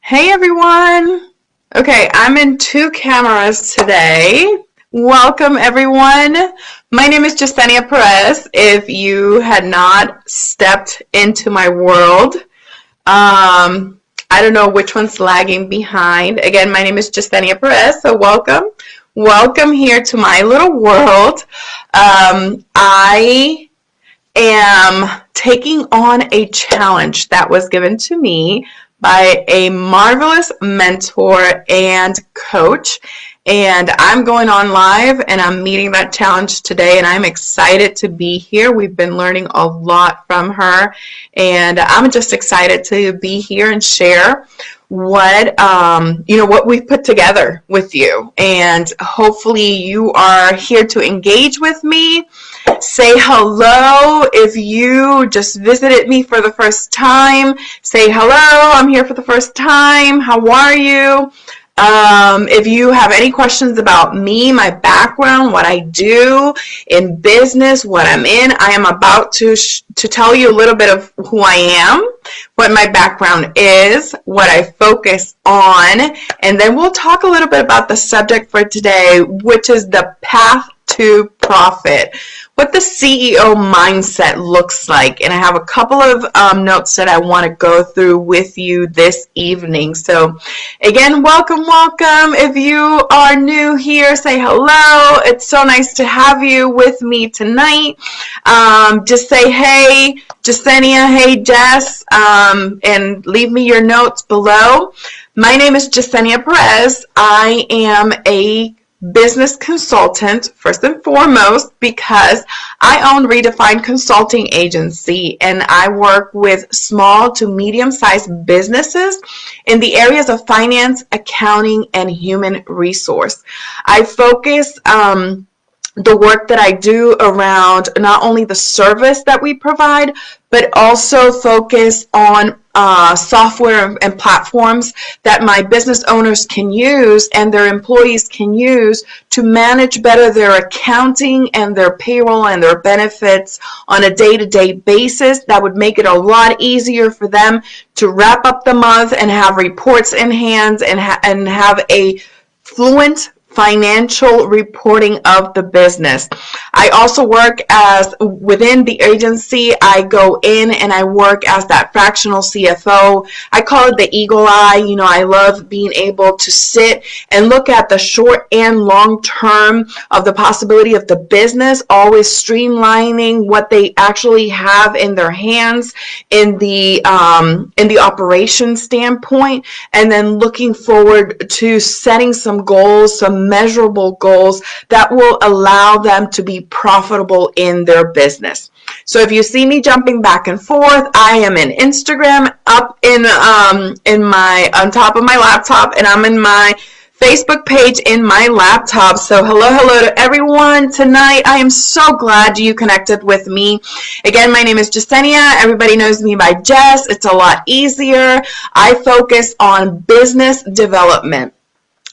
Hey everyone! Okay, I'm in two cameras today. Welcome everyone. My name is 𝐿𝐶𝐼𝐻 Perez. If you had not stepped into my world, I don't know which one's lagging behind. Again, my name is 𝐿𝐶𝐼𝐻 Perez, so welcome. Welcome here to my little world. I am taking on a challenge that was given to me by a marvelous mentor and coach, and I'm going on live and I'm meeting that challenge today, and I'm excited to be here. We've been learning a lot from her, and I'm just excited to be here and share what what we've put together with you, and hopefully you are here to engage with me. Say hello if you just visited me for the first time. Say hello, I'm here for the first time. How are you? If you have any questions about me, my background, what I do in business, what I'm in, I am about to tell you a little bit of who I am, what my background is, what I focus on, and then we'll talk a little bit about the subject for today, which is the path to profit, what the CEO mindset looks like. And I have a couple of notes that I want to go through with you this evening. So again, welcome. If you are new here, say hello. It's so nice to have you with me tonight. Just say, hey, Jasenia, hey, Jess, and leave me your notes below. My name is 𝐿𝐶𝐼𝐻 Perez. I am a business consultant first and foremost because I own Redefined Consulting Agency, and I work with small to medium-sized businesses in the areas of finance, accounting, and human resource. I focus the work that I do around not only the service that we provide, but also focus on software and platforms that my business owners can use and their employees can use to manage better their accounting and their payroll and their benefits on a day-to-day basis. That would make it a lot easier for them to wrap up the month and have reports in hand and have a fluent financial reporting of the business. I also work as within the agency. I go in and I work as that fractional CFO. I call it the eagle eye. You know, I love being able to sit and look at the short and long term of the possibility of the business, always streamlining what they actually have in their hands in the operation standpoint, and then looking forward to setting some goals, some measurable goals that will allow them to be profitable in their business. So if you see me jumping back and forth, I am in Instagram up on top of my laptop, and I'm in my Facebook page in my laptop. So hello to everyone tonight. I am so glad you connected with me. Again, my name is Jasenia. Everybody knows me by Jess. It's a lot easier. I focus on business development.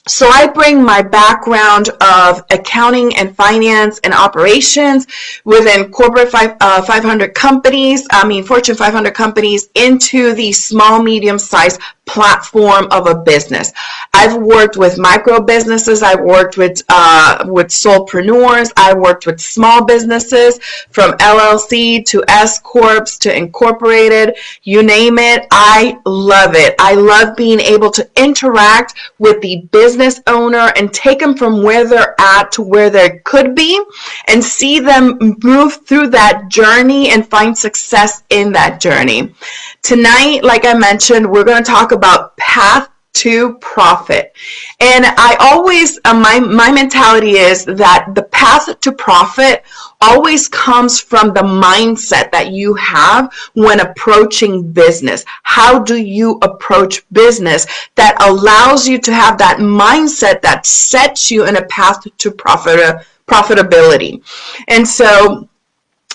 So I bring my background of accounting and finance and operations within corporate 500 companies, Fortune 500 companies, into the small, medium-sized platform of a business. I've worked with micro businesses. I've worked with solopreneurs. I worked with small businesses from LLC to S Corps to incorporated, you name it. I love it. I love being able to interact with the business owner and take them from where they're at to where they could be and see them move through that journey and find success in that journey. Tonight, like I mentioned, we're going to talk about path to profit. And I always, my mentality is that the path to profit always comes from the mindset that you have when approaching business. How do you approach business that allows you to have that mindset that sets you in a path to profitability? And so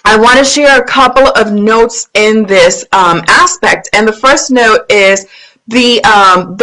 I want to share a couple of notes in this aspect. And the first note is the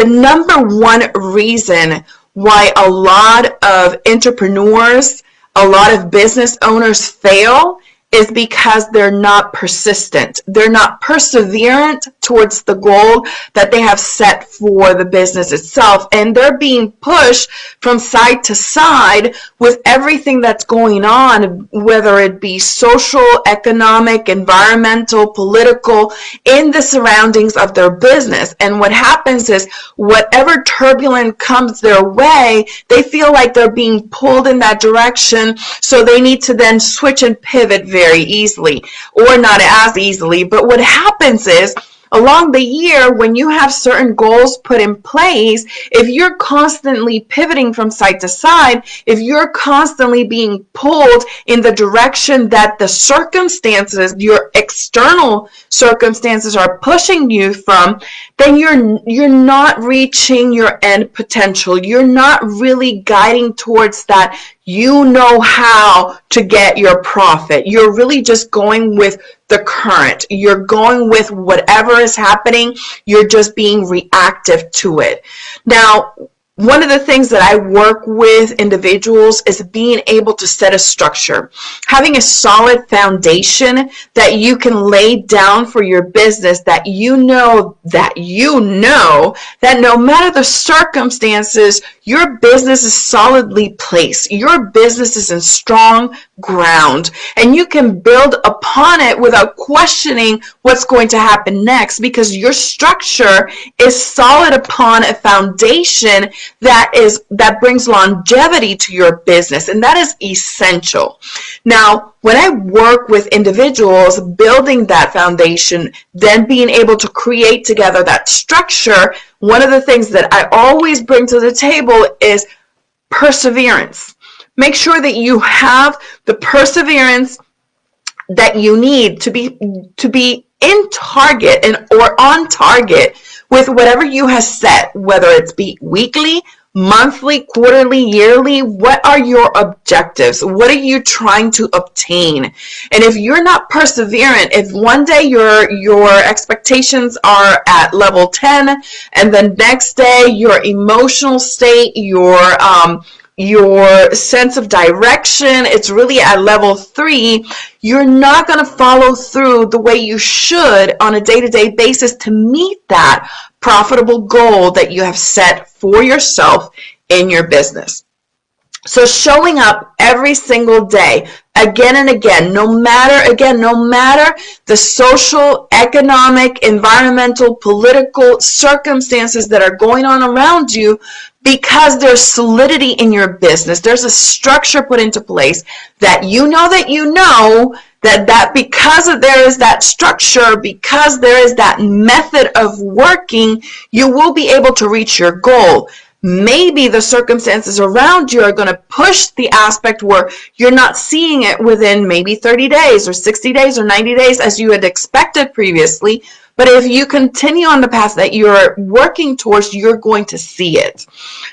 number one reason why a lot of entrepreneurs, a lot of business owners fail is because they're not persistent. They're not perseverant towards the goal that they have set for the business itself. And they're being pushed from side to side with everything that's going on, whether it be social, economic, environmental, political, in the surroundings of their business. And what happens is whatever turbulence comes their way, they feel like they're being pulled in that direction. So they need to then switch and pivot very easily, or not as easily. But what happens is, along the year, when you have certain goals put in place, if you're constantly pivoting from side to side, if you're constantly being pulled in the direction that the circumstances, your external circumstances are pushing you from, then you're not reaching your end potential. You're not really guiding towards that. You know how to get your profit. You're really just going with the current. You're going with whatever is happening. You're just being reactive to it. Now, one of the things that I work with individuals is being able to set a structure, having a solid foundation that you can lay down for your business, that you know that no matter the circumstances, your business is solidly placed. Your business is in strong ground, and you can build upon it without questioning what's going to happen next, because your structure is solid upon a foundation that brings longevity to your business, and that is essential. Now, when I work with individuals building that foundation, then being able to create together that structure, one of the things that I always bring to the table is perseverance. Make sure that you have the perseverance that you need to be in target or on target with whatever you have set, whether it's be weekly, monthly, quarterly, yearly. What are your objectives? What are you trying to obtain? And if you're not perseverant, if one day your expectations are at level 10, and the next day your emotional state, your sense of direction, it's really at level 3, you're not going to follow through the way you should on a day-to-day basis to meet that profitable goal that you have set for yourself in your business. So showing up every single day, again and again, no matter the social, economic, environmental, political circumstances that are going on around you, because there's solidity in your business, there's a structure put into place that you know that because there is that structure, because there is that method of working, you will be able to reach your goal. Maybe the circumstances around you are going to push the aspect where you're not seeing it within maybe 30 days or 60 days or 90 days as you had expected previously. But if you continue on the path that you're working towards, you're going to see it.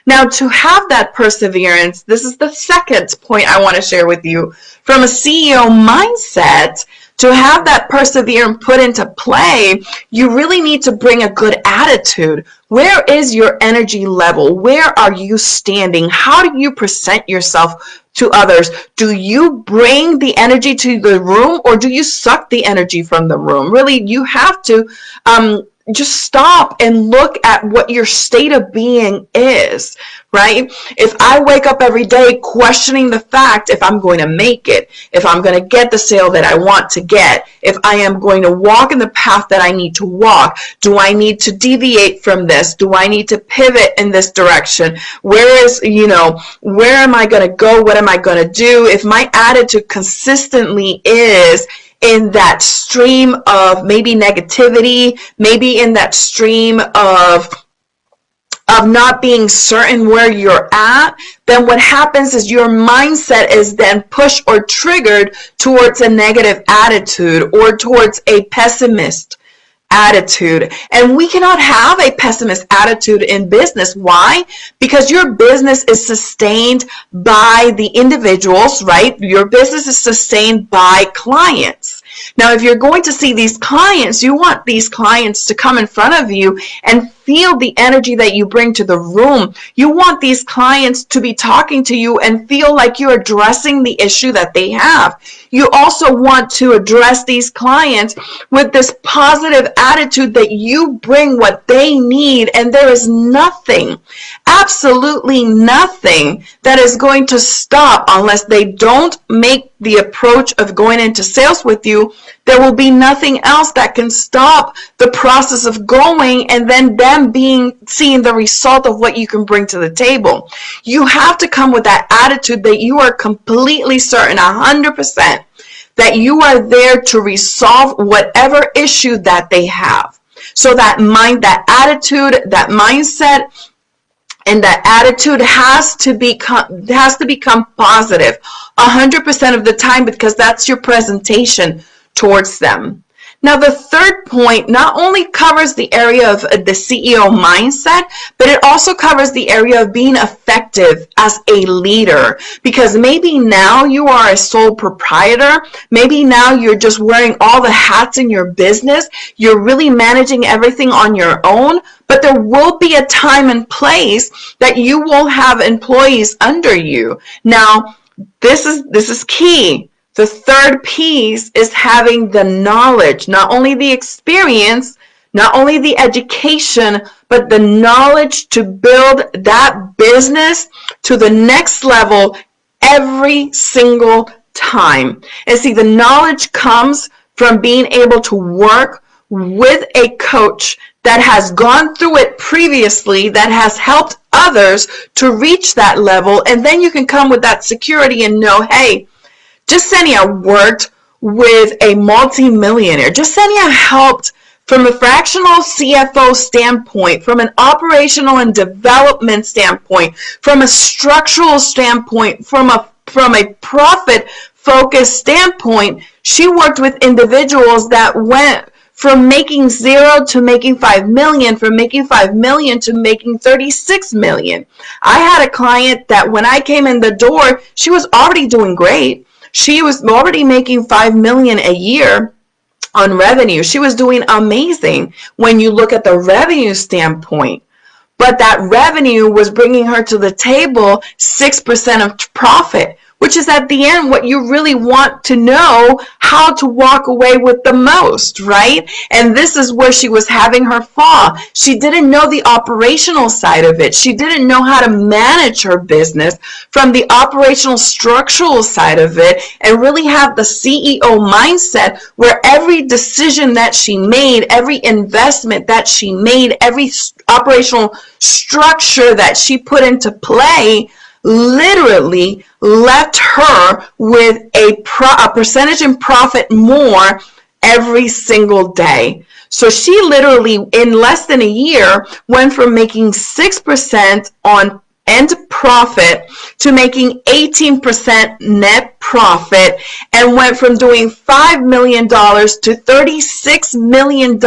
Now, to have that perseverance, this is the second point I want to share with you. From a CEO mindset, to have that perseverance put into play, you really need to bring a good attitude. Where is your energy level? Where are you standing? How do you present yourself to others? Do you bring the energy to the room, or do you suck the energy from the room? Really, you have to just stop and look at what your state of being is, right? If I wake up every day questioning the fact if I'm going to make it, if I'm going to get the sale that I want to get, if I am going to walk in the path that I need to walk, do I need to deviate from this? Do I need to pivot in this direction? Where am I going to go? What am I going to do? If my attitude consistently is in that stream of maybe negativity, maybe in that stream of not being certain where you're at, then what happens is your mindset is then pushed or triggered towards a negative attitude or towards a pessimist attitude. And we cannot have a pessimist attitude in business. Why? Because your business is sustained by the individuals, right? Your business is sustained by clients. Now, if you're going to see these clients, you want these clients to come in front of you and feel the energy that you bring to the room. You want these clients to be talking to you and feel like you're addressing the issue that they have. You also want to address these clients with this positive attitude that you bring what they need, and there is nothing, absolutely nothing, that is going to stop unless they don't make the approach of going into sales with you. There will be nothing else that can stop the process of going and then them seeing the result of what you can bring to the table. You have to come with that attitude that you are completely certain, 100%, that you are there to resolve whatever issue that they have. So that attitude, that mindset, and that attitude has to become positive 100% of the time, because that's your presentation towards them. Now, the third point not only covers the area of the CEO mindset, but it also covers the area of being effective as a leader. Because maybe now you are a sole proprietor. Maybe now you're just wearing all the hats in your business. You're really managing everything on your own. But there will be a time and place that you will have employees under you. Now, this is key. The third piece is having the knowledge, not only the experience, not only the education, but the knowledge to build that business to the next level every single time. And see, the knowledge comes from being able to work with a coach that has gone through it previously, that has helped others to reach that level. And then you can come with that security and know, hey, 𝐿𝐶enia worked with a multi-millionaire. 𝐿𝐶enia helped from a fractional CFO standpoint, from an operational and development standpoint, from a structural standpoint, from a profit-focused standpoint. She worked with individuals that went from making 0 to making 5 million, from making 5 million to making 36 million. I had a client that when I came in the door, she was already doing great. She was already making 5 million a year on revenue. She was doing amazing when you look at the revenue standpoint. But that revenue was bringing her to the table 6% of profit, which is at the end what you really want to know, how to walk away with the most, right? And this is where she was having her fall. She didn't know the operational side of it. She didn't know how to manage her business from the operational structural side of it and really have the CEO mindset where every decision that she made, every investment that she made, every operational structure that she put into play literally left her with a percentage in profit more every single day. So she literally, in less than a year, went from making 6% on end profit to making 18% net profit, and went from doing $5 million to $36 million.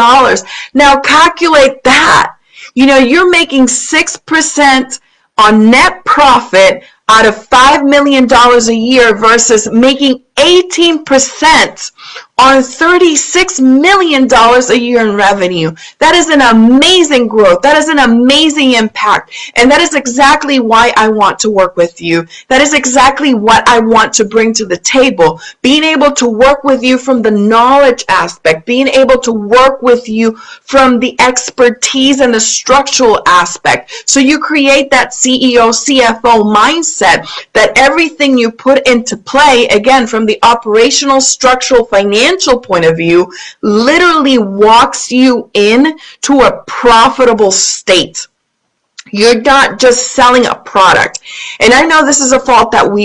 Now calculate that. You know, you're making 6% on net profit out of $5 million a year versus making 18% on $36 million a year in revenue. That is an amazing growth. That is an amazing impact. And that is exactly why I want to work with you. That is exactly what I want to bring to the table. Being able to work with you from the knowledge aspect, being able to work with you from the expertise and the structural aspect. So you create that CEO, CFO mindset that everything you put into play, again, from the operational, structural, financial point of view, literally walks you in to a profitable state. You're not just selling a product. And I know this is a fault that we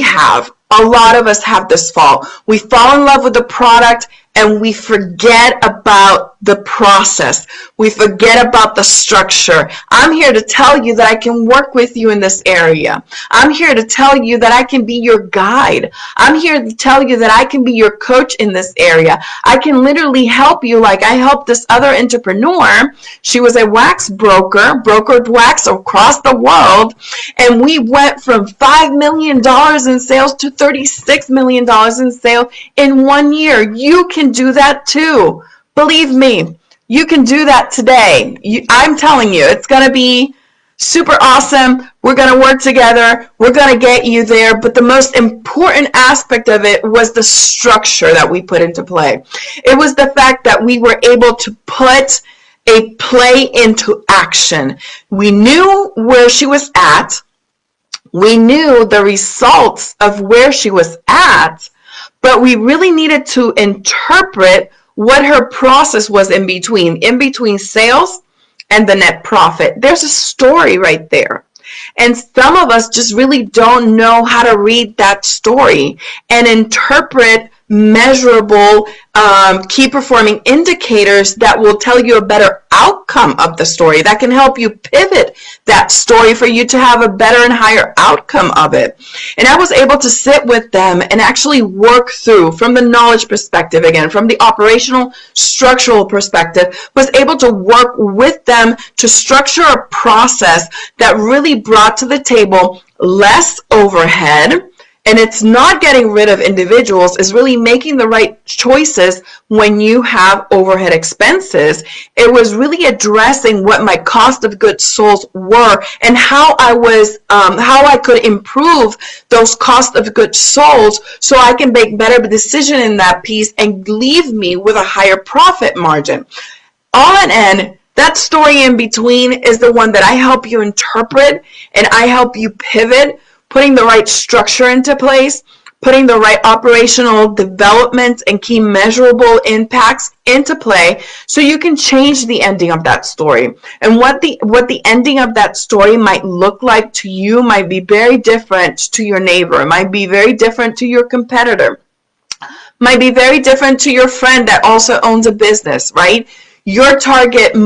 have. A lot of us have this fault. We fall in love with the product and we forget about the process. We forget about the structure. I'm here to tell you that I can work with you in this area. I'm here to tell you that I can be your guide. I'm here to tell you that I can be your coach in this area. I can literally help you like I helped this other entrepreneur. She was a wax broker, brokered wax across the world, and we went from $5 million in sales to $36 million in sales in 1 year. You can do that too. Believe me, you can do that today. I'm telling you, it's going to be super awesome. We're going to work together. We're going to get you there. But the most important aspect of it was the structure that we put into play. It was the fact that we were able to put a play into action. We knew where she was at. We knew the results of where she was at, but we really needed to interpret what her process was in between sales and the net profit. There's a story right there. And some of us just really don't know how to read that story and interpret measurable key performing indicators that will tell you a better outcome of the story, that can help you pivot that story for you to have a better and higher outcome of it. And I was able to sit with them and actually work through, from the knowledge perspective, again, from the operational structural perspective, was able to work with them to structure a process that really brought to the table less overhead. And it's not getting rid of individuals, it's really making the right choices when you have overhead expenses. It was really addressing what my cost of goods sold were and how I could improve those cost of goods sold so I can make better decision in that piece and leave me with a higher profit margin. On end, that story in between is the one that I help you interpret and I help you pivot, putting the right structure into place, putting the right operational development and key measurable impacts into play so you can change the ending of that story. And what the ending of that story might look like to you might be very different to your neighbor, might be very different to your competitor, might be very different to your friend that also owns a business, right? Your target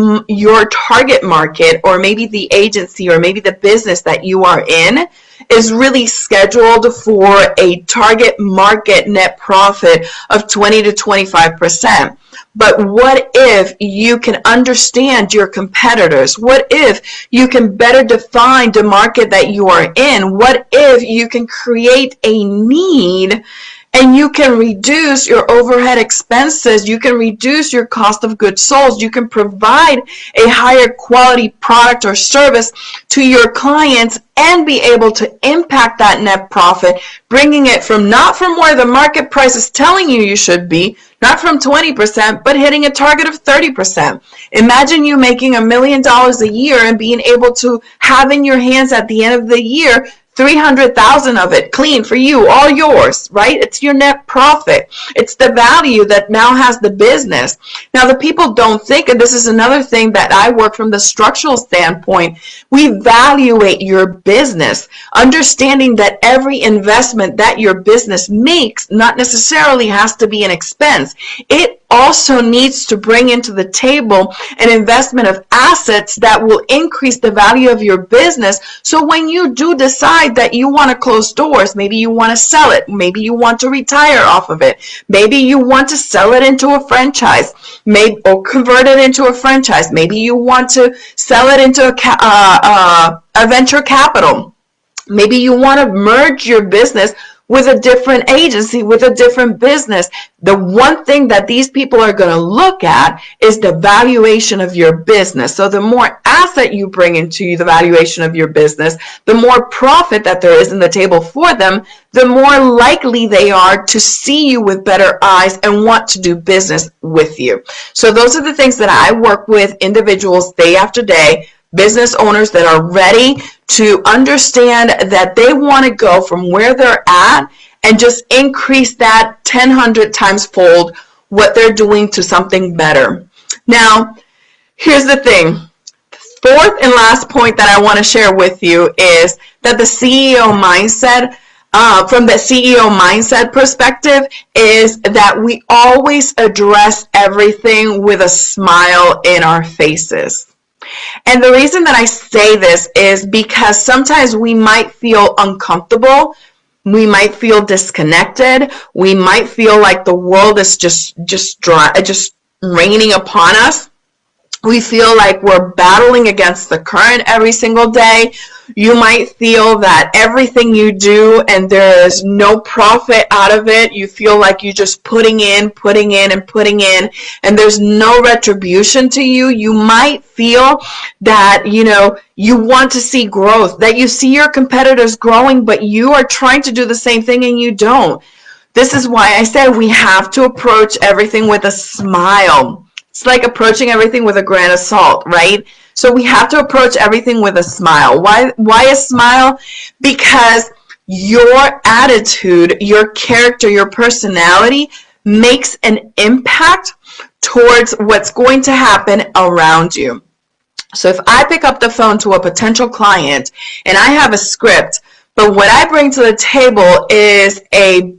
market, or maybe the agency or maybe the business that you are in, is really scheduled for a target market net profit of 20 to 25%. But what if you can understand your competitors? What if you can better define the market that you are in? What if you can create a need and you can reduce your overhead expenses, you can reduce your cost of goods sold, you can provide a higher quality product or service to your clients and be able to impact that net profit, bringing it not from where the market price is telling you should be, not from 20%, but hitting a target of 30%. Imagine you making $1 million a year and being able to have in your hands at the end of the year 300,000 of it clean for you, all yours, right? It's your net profit. It's the value that now has the business. Now, the people don't think, and this is another thing that I work from the structural standpoint, we evaluate your business, understanding that every investment that your business makes not necessarily has to be an expense. It also needs to bring into the table an investment of assets that will increase the value of your business. So when you do decide that you want to close doors, maybe you want to sell it, maybe you want to retire off of it, maybe you want to sell it into a franchise, or convert it into a franchise, maybe you want to sell it into a venture capital, maybe you want to merge your business with a different agency, with a different business. The one thing that these people are going to look at is the valuation of your business. So the more asset you bring into the valuation of your business, the more profit that there is in the table for them, the more likely they are to see you with better eyes and want to do business with you. So those are the things that I work with individuals day after day, business owners that are ready to understand that they want to go from where they're at and just increase that 100 times fold what they're doing to something better. Now, here's the thing. Fourth and last point that I want to share with you is that the CEO mindset, from the CEO mindset perspective, is that we always address everything with a smile in our faces. And the reason that I say this is because sometimes we might feel uncomfortable, we might feel disconnected, we might feel like the world is just raining upon us. We feel like we're battling against the current every single day. You might feel that everything you do and there is no profit out of it. You feel like you're just putting in, and there's no retribution to you. You might feel that, you want to see growth, that you see your competitors growing, but you are trying to do the same thing and you don't. This is why I said we have to approach everything with a smile. It's like approaching everything with a grain of salt, right? So we have to approach everything with a smile. Why a smile? Because your attitude, your character, your personality makes an impact towards what's going to happen around you. So if I pick up the phone to a potential client and I have a script, but what I bring to the table is a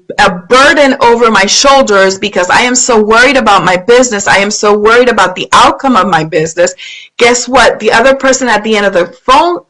burden over my shoulders because I am so worried about my business. I am so worried about the outcome of my business. Guess what? The other person at the end of the phone,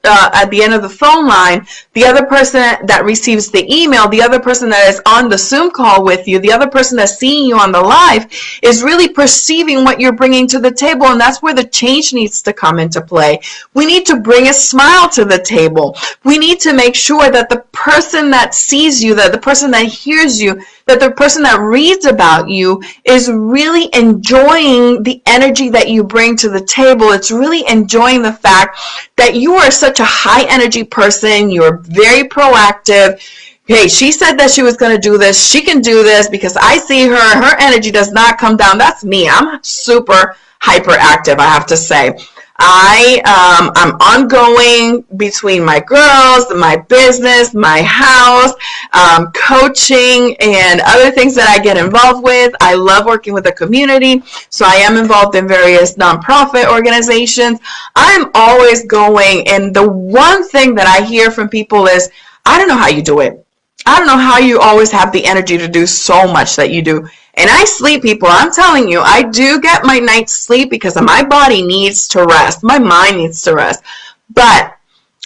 line, the other person that receives the email, the other person that is on the Zoom call with you, the other person that's seeing you on the live is really perceiving what you're bringing to the table, and that's where the change needs to come into play. We need to bring a smile to the table. We need to make sure that the person that sees you, that the person that hears you, that the person that reads about you is really enjoying the energy that you bring to the table. It's really enjoying the fact that you are such a high energy person. You're very proactive. Hey, she said that she was going to do this. She can do this because I see her energy does not come down. That's me. I'm super hyperactive, I have to say. I'm ongoing between my girls, my business, my house, coaching, and other things that I get involved with. I love working with the community, so I am involved in various nonprofit organizations. I'm always going, and the one thing that I hear from people is, I don't know how you do it. I don't know how you always have the energy to do so much that you do. And I sleep, people. I'm telling you, I do get my night's sleep because my body needs to rest. My mind needs to rest. But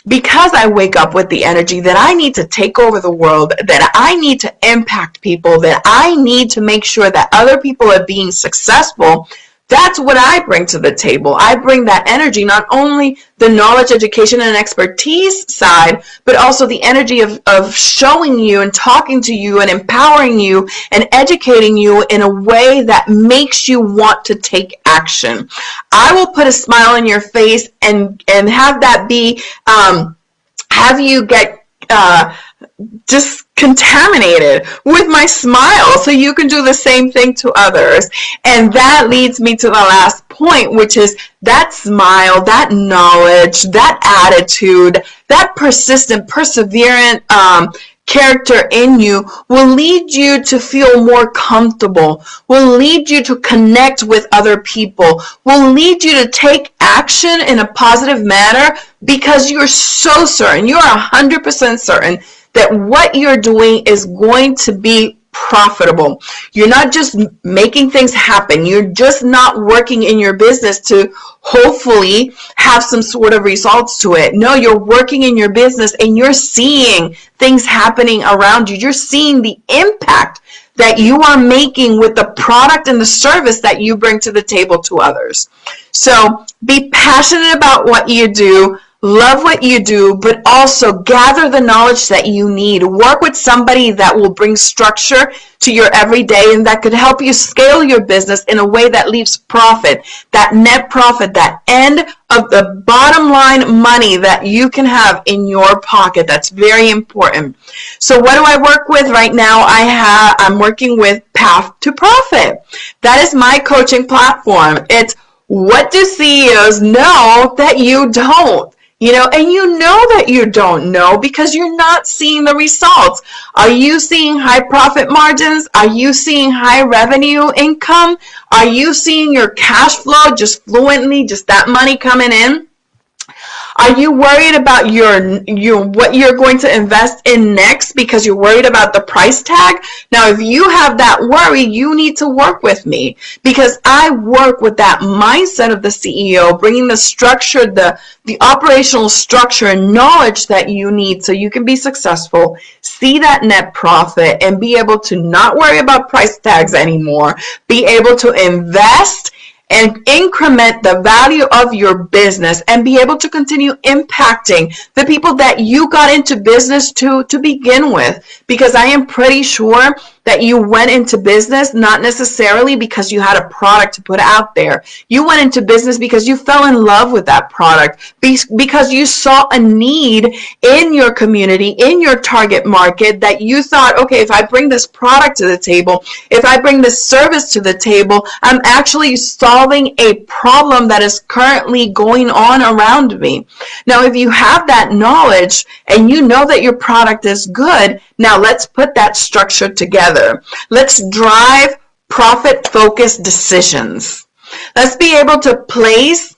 because I wake up with the energy that I need to take over the world, that I need to impact people, that I need to make sure that other people are being successful, that's what I bring to the table. I bring that energy, not only the knowledge, education, and expertise side, but also the energy of showing you and talking to you and empowering you and educating you in a way that makes you want to take action. I will put a smile on your face and have that be, have you get just contaminated with my smile so you can do the same thing to others. And that leads me to the last point, which is that smile, that knowledge, that attitude, that persistent, perseverant character in you will lead you to feel more comfortable, will lead you to connect with other people, will lead you to take action in a positive manner because you're so certain, you're 100% certain that what you're doing is going to be profitable. You're not just making things happen. You're just not working in your business to hopefully have some sort of results to it. No, you're working in your business and you're seeing things happening around you. You're seeing the impact that you are making with the product and the service that you bring to the table to others. So be passionate about what you do. Love what you do, but also gather the knowledge that you need. Work with somebody that will bring structure to your everyday and that could help you scale your business in a way that leaves profit, that net profit, that end of the bottom line money that you can have in your pocket. That's very important. So what do I work with right now? I'm working with Path to Profit. That is my coaching platform. It's what do CEOs know that you don't? And you know that you don't know because you're not seeing the results. Are you seeing high profit margins? Are you seeing high revenue income? Are you seeing your cash flow just fluently, just that money coming in? Are you worried about what you're going to invest in next because you're worried about the price tag? Now, if you have that worry, you need to work with me because I work with that mindset of the CEO, bringing the structure, the operational structure and knowledge that you need so you can be successful, see that net profit, and be able to not worry about price tags anymore, be able to invest and increment the value of your business and be able to continue impacting the people that you got into business to begin with. Because I am pretty sure that you went into business not necessarily because you had a product to put out there. You went into business because you fell in love with that product, because you saw a need in your community, in your target market, that you thought, okay, if I bring this product to the table, if I bring this service to the table, I'm actually solving a problem that is currently going on around me. Now, if you have that knowledge and you know that your product is good, now let's put that structure together. Let's drive profit-focused decisions. Let's be able to place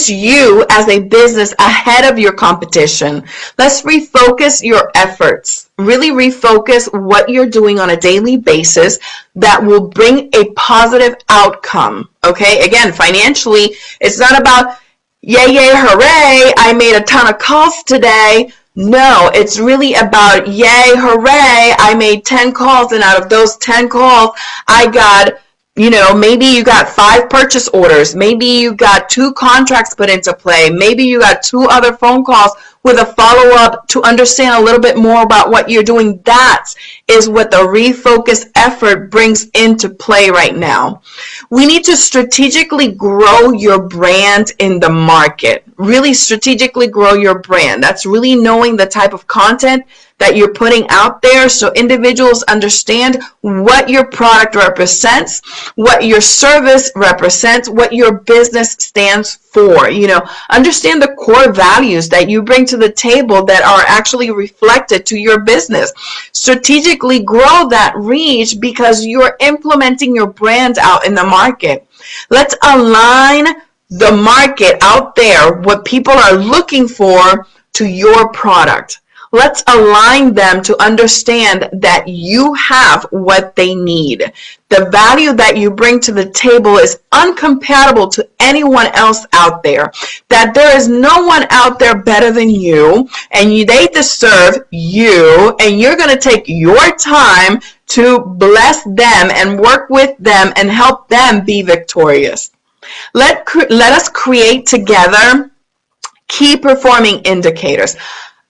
you as a business ahead of your competition. Let's refocus your efforts. Really refocus what you're doing on a daily basis that will bring a positive outcome. Okay, again, financially, it's not about yay, yay, hooray, I made a ton of calls today. No, it's really about yay, hooray, I made 10 calls, and out of those 10 calls, I got, maybe you got 5 purchase orders. Maybe you got 2 contracts put into play. Maybe you got 2 other phone calls with a follow-up to understand a little bit more about what you're doing. That is what the refocus effort brings into play right now. We need to strategically grow your brand in the market. Really strategically grow your brand. That's really knowing the type of content that you're putting out there so individuals understand what your product represents, what your service represents, what your business stands for. Understand the core values that you bring to the table that are actually reflected to your business. Strategically grow that reach because you're implementing your brand out in the market. Let's align the market out there, what people are looking for, to your product. Let's align them to understand that you have what they need. The value that you bring to the table is uncompatible to anyone else out there. That there is no one out there better than you, and they deserve you, and you're going to take your time to bless them and work with them and help them be victorious. Let us create together key performing indicators.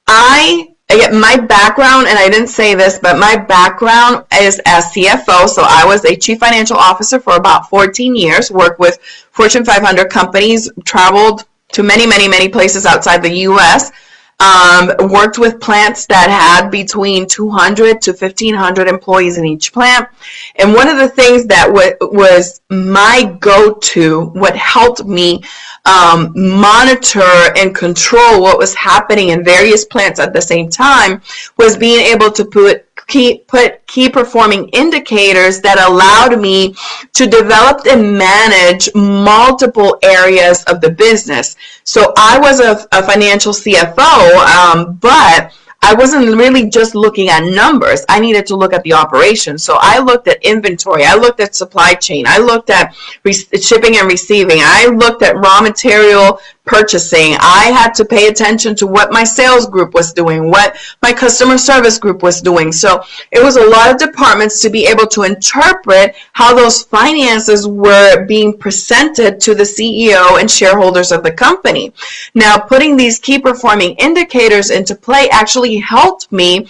My background, and I didn't say this, but my background is as CFO, so I was a chief financial officer for about 14 years, worked with Fortune 500 companies, traveled to many, many, many places outside the U.S., worked with plants that had between 200 to 1,500 employees in each plant. And one of the things that was my go-to, what helped me monitor and control what was happening in various plants at the same time, was being able to put key performing indicators that allowed me to develop and manage multiple areas of the business. So I was a financial CFO, but I wasn't really just looking at numbers. I needed to look at the operation. So I looked at inventory. I looked at supply chain. I looked at shipping and receiving. I looked at raw material purchasing. I had to pay attention to what my sales group was doing, what my customer service group was doing. So it was a lot of departments to be able to interpret how those finances were being presented to the CEO and shareholders of the company. Now, putting these key performing indicators into play actually helped me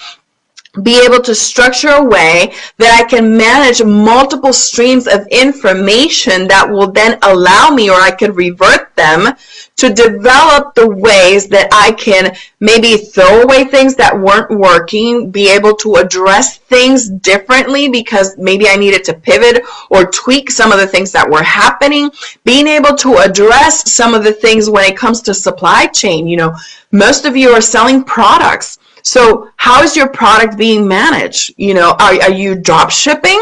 be able to structure a way that I can manage multiple streams of information that will then allow me, or I could revert them, to develop the ways that I can maybe throw away things that weren't working, be able to address things differently because maybe I needed to pivot or tweak some of the things that were happening, being able to address some of the things when it comes to supply chain. Most of you are selling products. So how is your product being managed? Are you drop shipping?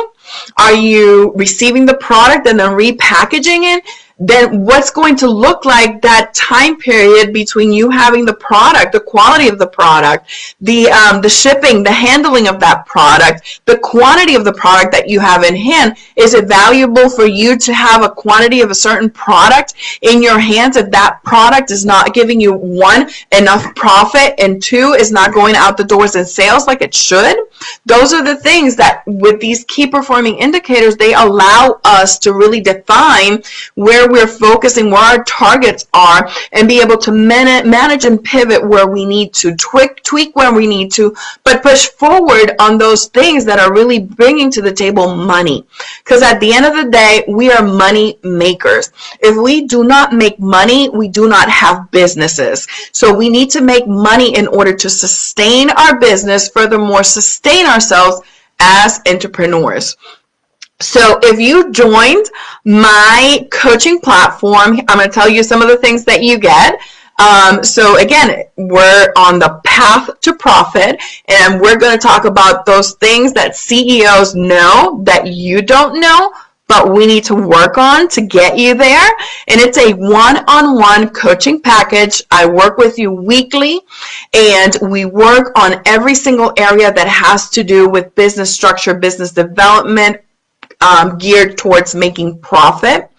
Are you receiving the product and then repackaging it? then what's going to look like that time period between you having the product, the quality of the product, the shipping, the handling of that product, the quantity of the product that you have in hand? Is it valuable for you to have a quantity of a certain product in your hands if that product is not giving you, one, enough profit, and two, is not going out the doors in sales like it should? Those are the things that with these key performing indicators, they allow us to really define where we're focusing, where our targets are, and be able to manage and pivot where we need to, tweak where we need to, but push forward on those things that are really bringing to the table money. Because at the end of the day, we are money makers. If we do not make money, we do not have businesses. So we need to make money in order to sustain our business, furthermore, sustain ourselves as entrepreneurs. So if you joined my coaching platform, I'm going to tell you some of the things that you get. So again, we're on the path to profit, and we're going to talk about those things that CEOs know that you don't know, but we need to work on to get you there. And it's a one-on-one coaching package. I work with you weekly, and we work on every single area that has to do with business structure, business development, geared towards making profit.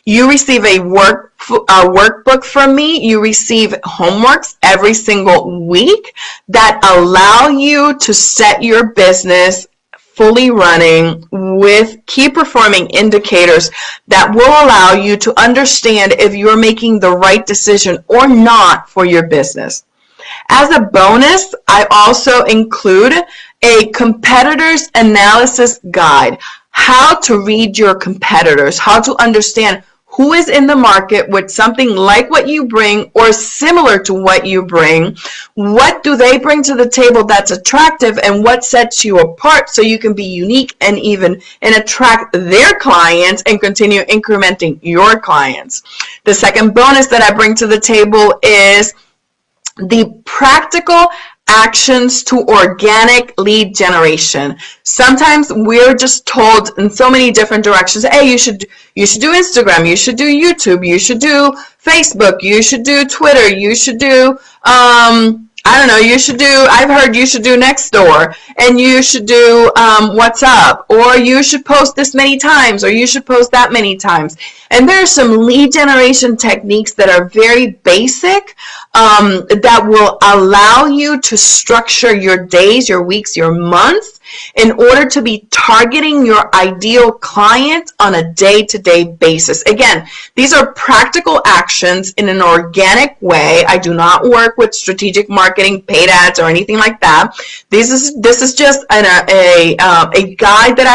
You receive a workbook from me. You receive homeworks every single week that allow you to set your business fully running with key performing indicators that will allow you to understand if you're making the right decision or not for your business. As a bonus, I also include a competitors analysis guide. How to read your competitors, how to understand who is in the market with something like what you bring or similar to what you bring. What do they bring to the table that's attractive, and what sets you apart so you can be unique and attract their clients and continue incrementing your clients. The second bonus that I bring to the table is the practical actions to organic lead generation. Sometimes we're just told in so many different directions, hey, you should do Instagram, you should do YouTube, you should do Facebook, you should do Twitter, you should do I've heard you should do Nextdoor, and you should do WhatsApp, or you should post this many times, or you should post that many times. And there are some lead generation techniques that are very basic that will allow you to structure your days, your weeks, your months in order to be targeting your ideal client on a day-to-day basis. Again, these are practical actions in an organic way. I do not work with strategic marketing, paid ads, or anything like that. This is just a guide that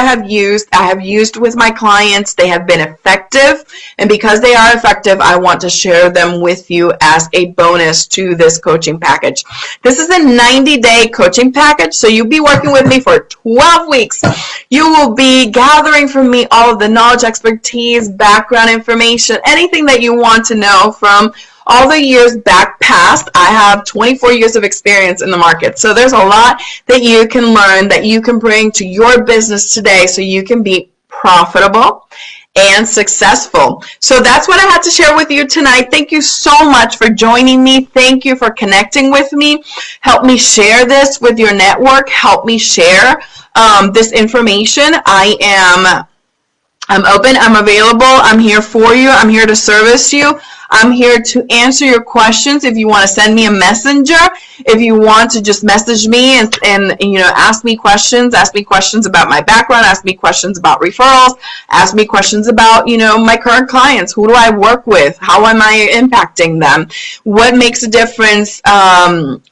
I have used with my clients. They have been effective, and because they are effective, I want to share them with you as a bonus to this coaching package. This is a 90-day coaching package, so you'll be working with me for 12 weeks. You will be gathering from me all of the knowledge, expertise, background information, anything that you want to know from all the years back past. I have 24 years of experience in the market, so there's a lot that you can learn, that you can bring to your business today so you can be profitable and successful. So that's what I had to share with you tonight. Thank you so much for joining me. Thank you for connecting with me. Help me share this with your network. Help me share this information. I'm open. I'm available. I'm here for you. I'm here to service you. I'm here to answer your questions. If you want to send me a messenger, if you want to just message me and ask me questions about my background, ask me questions about referrals, ask me questions about, my current clients. Who do I work with? How am I impacting them? What makes a difference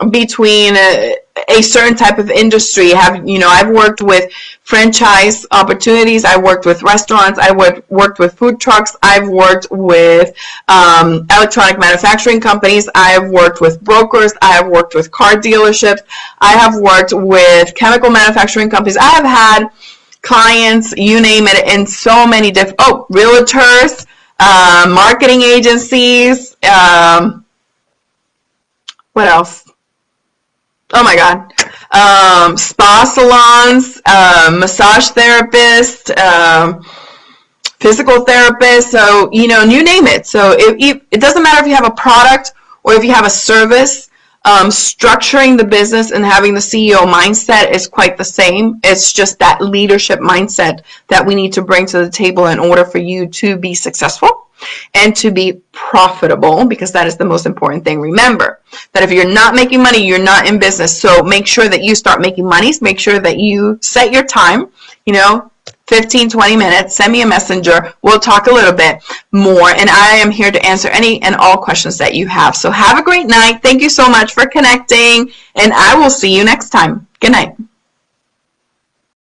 between a certain type of industry? I've worked with franchise opportunities. I worked with restaurants. I worked with food trucks. I've worked with electronic manufacturing companies. I have worked with brokers. I have worked with car dealerships. I have worked with chemical manufacturing companies. I have had clients, you name it, in so many different, realtors, marketing agencies, what else? Oh my God. Spa salons, massage therapists, physical therapist, so, you name it. So it doesn't matter if you have a product or if you have a service, structuring the business and having the CEO mindset is quite the same. It's just that leadership mindset that we need to bring to the table in order for you to be successful and to be profitable, because that is the most important thing. Remember that if you're not making money, you're not in business. So make sure that you start making money. Make sure that you set your time, 15, 20 minutes, send me a messenger. We'll talk a little bit more, and I am here to answer any and all questions that you have. So have a great night. Thank you so much for connecting, and I will see you next time. Good night.